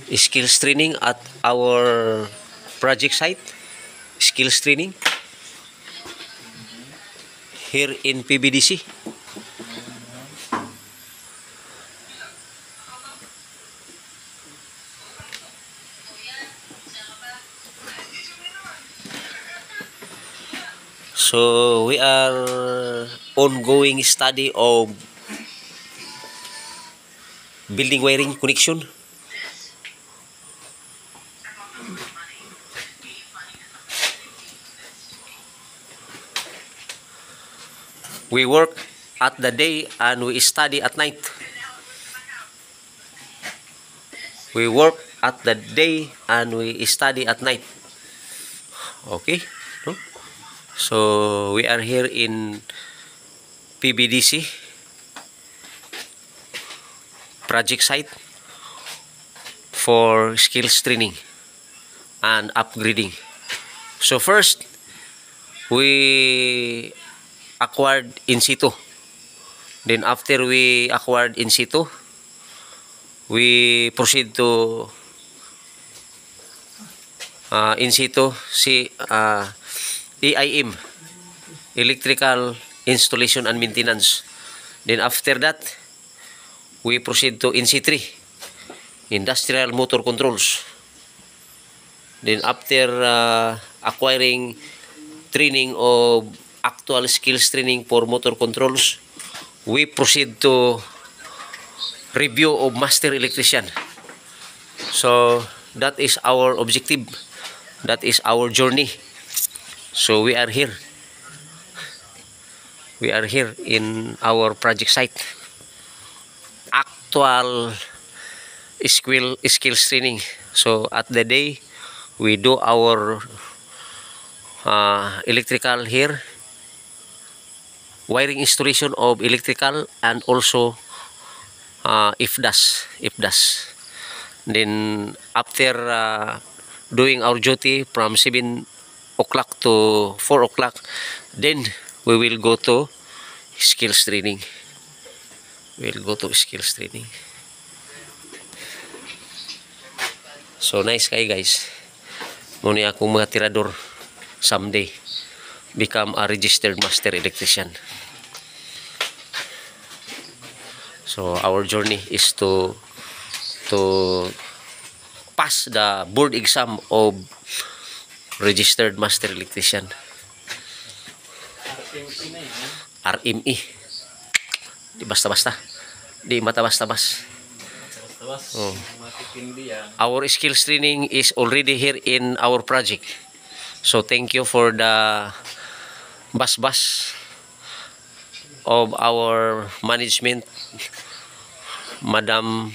Skills training at our project site. Skills training here in PBDC. So we are ongoing study of building wiring connection. We work at the day and we study at night. We work at the day and we study at night. Okay? No? So we are here in PBDC project site for skills training and upgrading. So first, we acquired in situ. Then after we acquired in situ, we proceed to in situ EIM, electrical installation and maintenance. Then after that, we proceed to NC3, industrial motor controls. Then after acquiring training of actual skills training for motor controls, we proceed to review of master electrician. So that is our objective. That is our journey. So we are here. We are here in our project site. Actual skills training. So at the day, we do our electrical here, wiring installation of electrical, and also IFDAS. Then after doing our duty from 7 o'clock to 4 o'clock, then we will go to skills training. We'll go to skills training. So nice kayo guys. Muna akong mga tirador someday become a registered master electrician. So our journey is to pass the board exam of registered master electrician. RME. Di basta-basta. Di mata basta-bas. Oh. Our skills training is already here in our project. So thank you for the bus of our management, Madam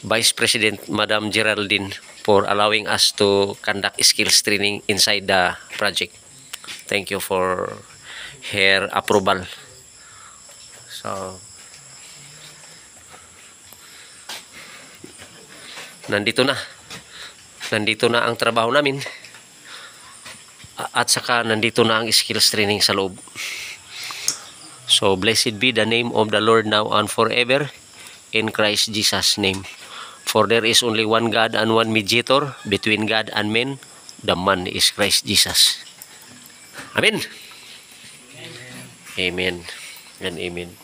Vice President, Madam Geraldine, for allowing us to conduct skills training inside the project. Thank you for her approval. So nandito na ang trabaho namin, at saka nandito na ang skills training sa loob. So blessed be the name of the Lord now and forever, in Christ Jesus' name. For there is only one God and one mediator between God and men, the man is Christ Jesus. Amen. Amen and amen.